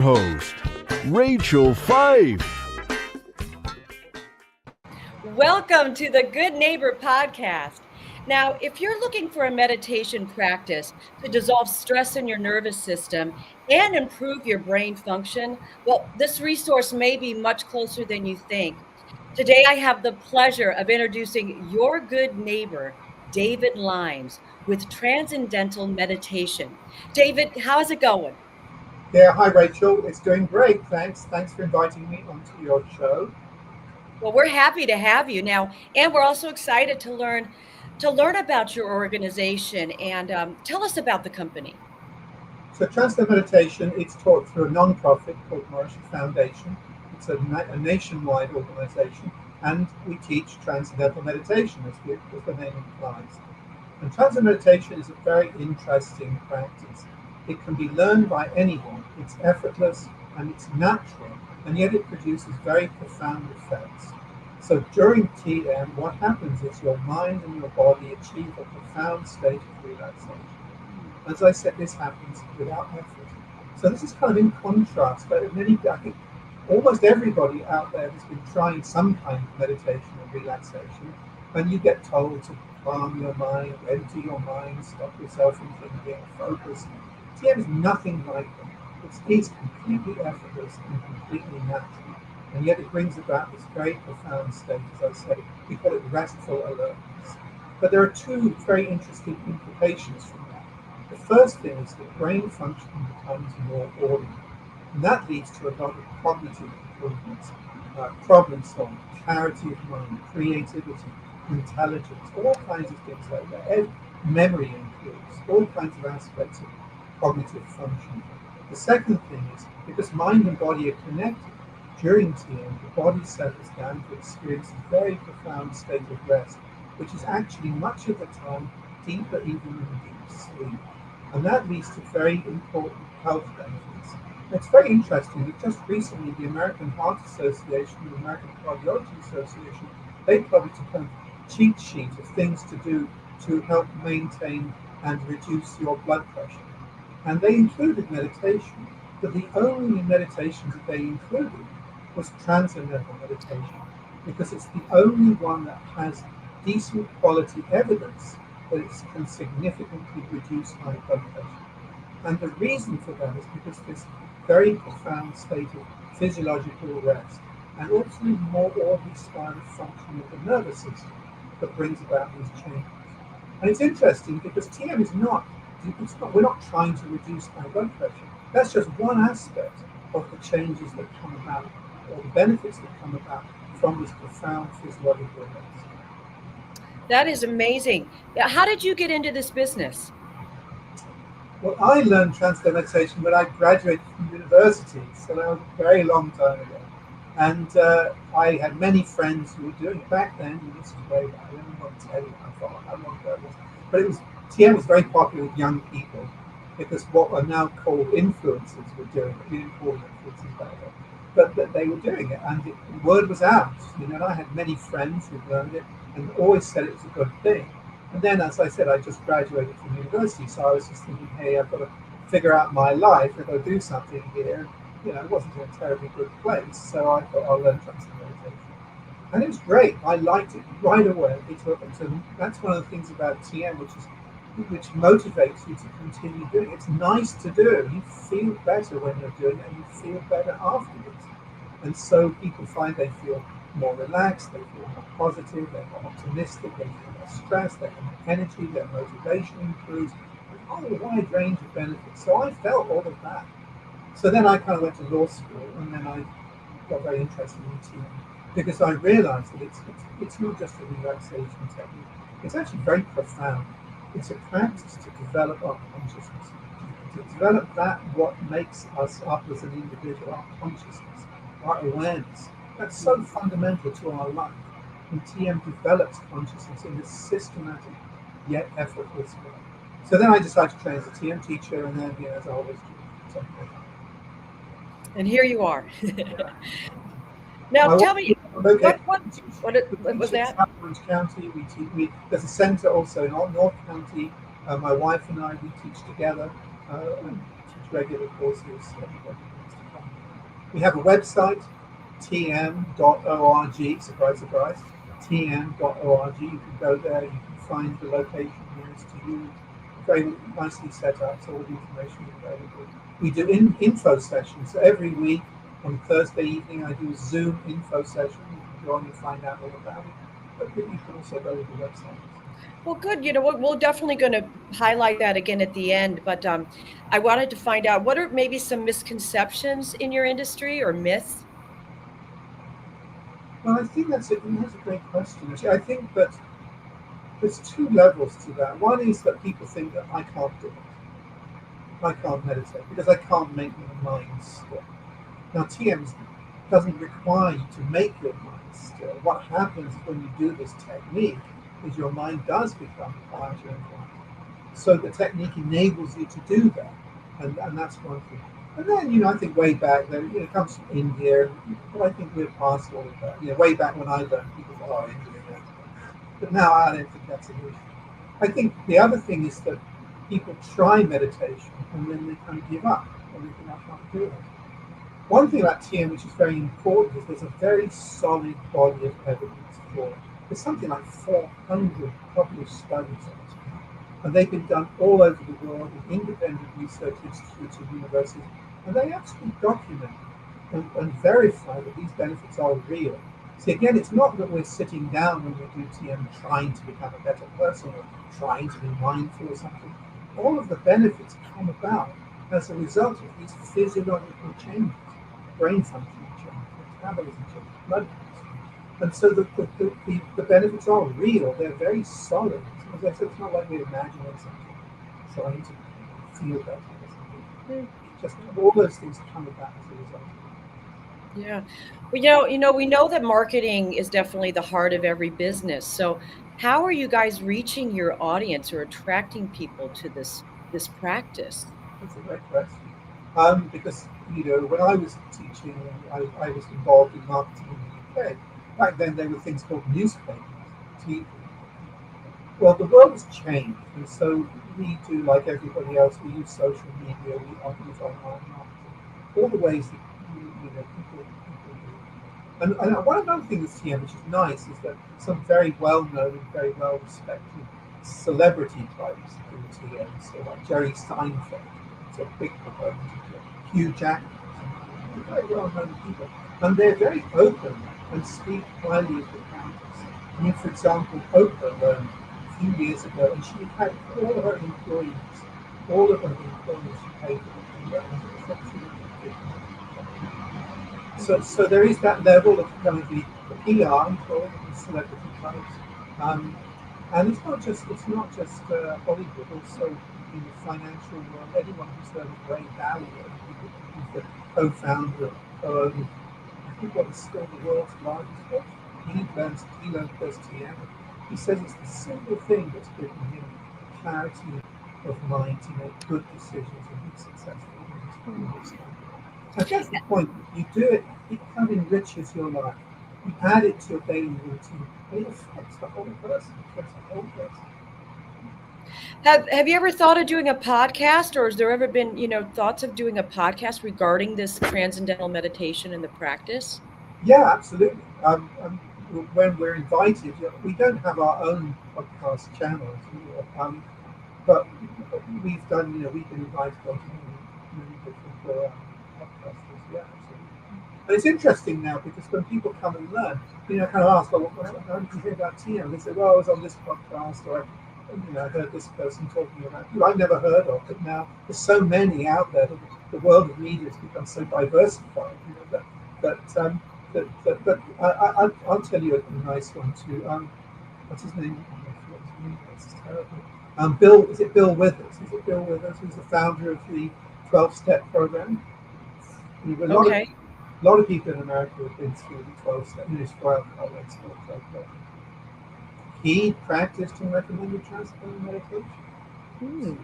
Host, Rachel Fife. Welcome to the Good Neighbor Podcast. Now, if you're looking for a meditation practice to dissolve stress in your nervous system and improve your brain function, well, this resource may be much closer than you think. Today, I have the pleasure of introducing your good neighbor, David Limes, with Transcendental Meditation. David, how's it going? Yeah, hi Rachel. It's doing great. Thanks. Thanks for inviting me onto your show. Well, we're happy to have you now, and we're also excited to learn about your organization and tell us about the company. So Transcendental Meditation, it's taught through a non-profit called Morrissey Foundation. It's a nationwide organization, and we teach Transcendental Meditation, as the name implies. And Transcendental Meditation is a very interesting practice. It can be learned by anyone. It's effortless and it's natural, and yet it produces very profound effects. So during TM, what happens is your mind and your body achieve a profound state of relaxation. As I said, this happens without effort. So this is kind of in contrast, but I think almost everybody out there has been trying some kind of meditation or relaxation, and you get told to calm your mind, empty your mind, stop yourself from thinking, focus. TM is nothing like that. It's completely effortless and completely natural, and yet it brings about this very profound state, as I say. We call it restful alertness. But there are two very interesting implications from that. The first thing is that brain function becomes more orderly, and that leads to a lot of cognitive improvements, problem solving, clarity of mind, creativity, intelligence, all kinds of things like that. Memory improves, all kinds of aspects of cognitive function. The second thing is, because mind and body are connected, during TM, the body settles down to experience a very profound state of rest, which is actually much of the time deeper even than deep sleep. And that leads to very important health benefits. It's very interesting that just recently the American Heart Association and the American Cardiology Association, they published a kind of cheat sheet of things to do to help maintain and reduce your blood pressure. And they included meditation, but the only meditations that they included was transcendental meditation, because it's the only one that has decent quality evidence that it can significantly reduce high blood pressure. And the reason for that is because this very profound state of physiological rest and also more orderly style of function of the nervous system that brings about these changes. And it's interesting because TM is we're not trying to reduce high blood pressure. That's just one aspect of the changes that come about, or the benefits that come about from this profound physiological rest. That is amazing. How did you get into this business? Well, I learned Transcendental Meditation when I graduated from university, so that was a very long time ago. And I had many friends who were doing it back then. This was way back. I don't want to tell you how long ago it was. But TM was very popular with young people, because what are now called influencers were doing it. We didn't call them influencers back then. But that they were doing it, and the word was out. And I had many friends who learned it and always said it was a good thing. And then, as I said, I just graduated from university, so I was just thinking, hey, I've got to figure out my life. I've got to do something here. It wasn't in a terribly good place, so I thought I'll learn Transcendental Meditation. And it was great. I liked it right away. That's one of the things about TM, which motivates you to continue doing it. It's nice to do. You feel better when you're doing it, and you feel better afterwards. And so people find they feel more relaxed, they feel more positive, they're more optimistic, they feel less stressed, they have more energy, their motivation improves, a whole wide range of benefits. So I felt all of that. So then I kind of went to law school, and then I got very interested in TM, because I realized that it's not just a relaxation technique, it's actually very profound. It's a practice to develop our consciousness, to develop that what makes us up as an individual, our consciousness, our awareness. That's so fundamental to our life. And TM develops consciousness in this systematic yet effortless way. So then I decided to train as a TM teacher, and then, as I always do, something like that. And here you are. Now, tell me, what was that? South Orange County. There's a centre also in North County. My wife and I, we teach together. We teach regular courses. We have a website, tm.org, surprise, surprise, tm.org. You can go there, you can find the location nearest to you. Very nicely set up, so all the information is available. We do info sessions. So every week on Thursday evening, I do a Zoom info session. You can join and find out all about it. But you can also go to the website. Well, good. We're definitely going to highlight that again at the end. But I wanted to find out, what are maybe some misconceptions in your industry or myths? Well, I think that's a great question. Actually, I think that there's two levels to that. One is that people think that I can't do it. I can't meditate because I can't make my mind still. Now, TM doesn't require you to make your mind still. What happens when you do this technique is your mind does become quieter and quieter. So the technique enables you to do that, and that's one thing. And then, I think way back then, it comes from India, but I think we're past all of that. Way back when I learned, people thought, oh, India, yeah. But now I don't think that's an issue. I think the other thing is that people try meditation and then they kind of give up and they think I can't do it. One thing about TM which is very important is there's a very solid body of evidence for it. There's something like 400 published studies on it. And they've been done all over the world with independent research institutes and universities. And they actually document and verify that these benefits are real. See, again, it's not that we're sitting down when we do TM trying to become a better person or trying to be mindful or something. All of the benefits come about as a result of these physiological changes, brain function change, metabolism change, blood pressure. And so the benefits are real, they're very solid. As I said, it's not like we're imagining something, trying to feel better or something. Just all those things come about as a result. Yeah. Well, we know that marketing is definitely the heart of every business. So how are you guys reaching your audience or attracting people to this practice? That's a great question. Because, when I was teaching, I was involved in marketing in the UK. Back then, there were things called newspapers, TV. Well, the world has changed, and so we do, like everybody else, we use social media, we use online marketing, all the ways that people do. And one other thing that's TM, which is nice, is that some very well-known and very well-respected celebrity types do TM. So like Jerry Seinfeld, it's a big proponent of it. Hugh Jackman, very well-known people, and they're very open and speak highly of the practice. I mean, for example, Oprah learned a few years ago, and she had all of her employees, she paid for. So there is that level of kind of the PR for the celebrity types, and it's not just Hollywood, also in the financial world. Anyone who's heard of Ray Dalio, who's the co-founder of I think what is still the world's largest watch. He learned first TM. He says it's the single thing that's given him clarity of mind to make good decisions and be successful in his life. I guess the point, you do it, it kind of enriches your life. You add it to your daily routine, and it affects the whole person. Have you ever thought of doing a podcast, or has there ever been, thoughts of doing a podcast regarding this transcendental meditation and the practice? Yeah, absolutely. When we're invited, we don't have our own podcast channels, but we've done, we've been invited on many different podcasters. Yeah, absolutely. And it's interesting now because when people come and learn, kind of ask, well, how did you hear about TM? They say, well, I was on this podcast, or I heard this person talking about you. I've never heard of, but now there's so many out there that the world of media has become so diversified. But I'll tell you a nice one too. What's his name? It's terrible. Bill Withers? Is it Bill Withers, who's the founder of the 12-step program? Okay. A lot of people in America have been through the 12-step. He practiced and recommended transcendental meditation.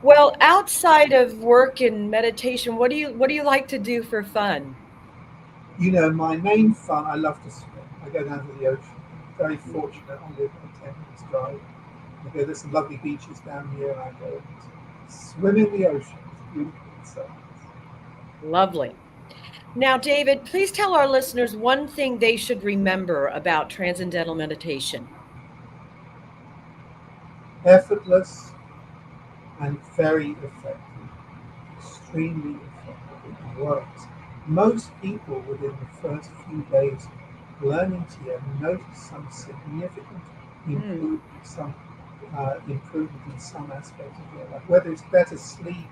Well, outside of work and meditation, what do you like to do for fun? My main fun, I love to swim. I go down to the ocean. I'm very fortunate. I live on a 10 minutes drive. There's some lovely beaches down here, and I go and swim in the ocean. It's beautiful. Lovely. Now, David, please tell our listeners one thing they should remember about Transcendental Meditation. Effortless and very effective, extremely effective. It works. Most people within the first few days learning TM notice some significant improvement, improvement in some aspect of their life, whether it's better sleep,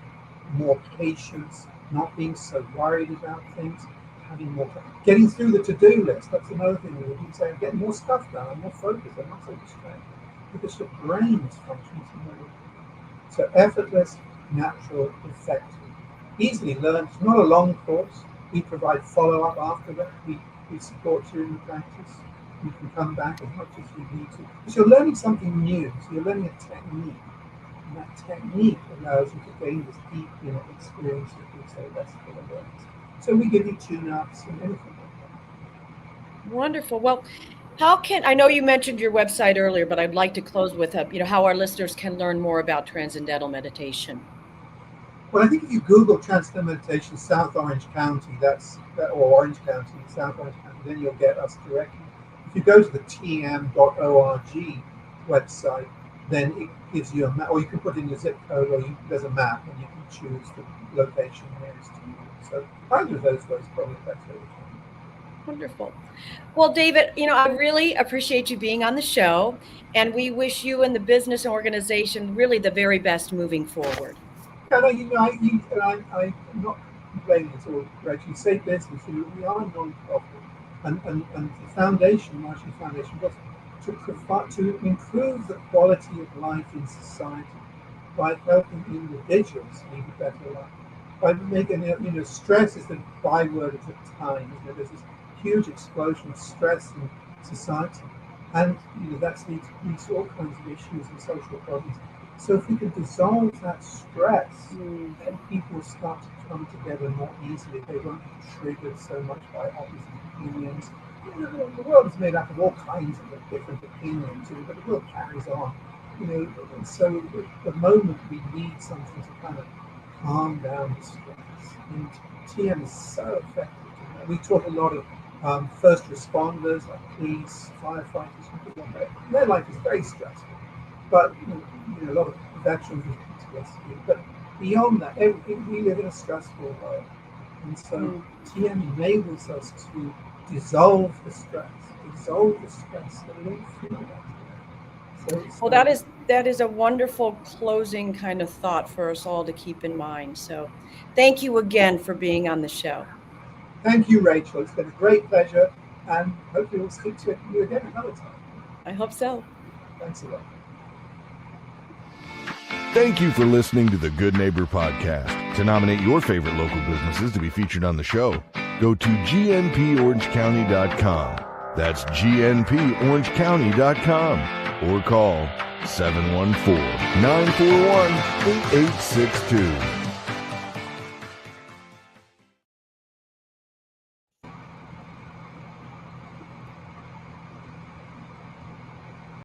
more patience, not being so worried about things, having more, getting through the to-do list. That's another thing we keep saying, getting more stuff done, I'm more focused, I'm not so distracted, because your brain is functioning more. So effortless, natural, effective, easily learned. It's not a long course. We provide follow-up after that. We support you in the practice. You can come back as much as you need to. Because you're learning something new. So you're learning a technique. And that technique allows you to gain this deep experience that we say restful awareness. So we give you tune-ups and anything like that. Wonderful. Well, I know you mentioned your website earlier, but I'd like to close with how our listeners can learn more about Transcendental Meditation. Well, I think if you Google Transcendental Meditation South Orange County, or Orange County, South Orange County, then you'll get us directly. If you go to the tm.org website, then it gives you a map, or you can put in your zip code, or there's a map, and you can choose the location nearest to you. So either of those ways probably the best way to find it. Wonderful. Well, David, I really appreciate you being on the show, and we wish you and the business and organization really the very best moving forward. I'm not complaining at all, Rachel. You say business, we are a non-profit, and the foundation, the Marshall Foundation, was to improve the quality of life in society by helping individuals lead a better life. By making, stress is the byword of the time, isn't it? There's this huge explosion of stress in society, and that leads to all kinds of issues and social problems. So if we can dissolve that stress, then people start to come together more easily. They won't be triggered so much by opposite opinions. The world is made up of all kinds of different opinions, but the world carries on. And so at the moment we need something to kind of calm down the stress. And TM is so effective. We taught a lot of first responders, like police, firefighters, people like that. Their life is very stressful. But a lot of veterans with PTSD. But beyond that, we live in a stressful world, and so TM enables us to dissolve the stress, and live through that. Well, that is a wonderful closing kind of thought for us all to keep in mind. So, thank you again for being on the show. Thank you, Rachel. It's been a great pleasure, and hopefully we'll speak to you again another time. I hope so. Thanks a lot. Thank you for listening to the Good Neighbor Podcast. To nominate your favorite local businesses to be featured on the show, go to gnporangecounty.com. That's gnporangecounty.com, or call 714-941-8862.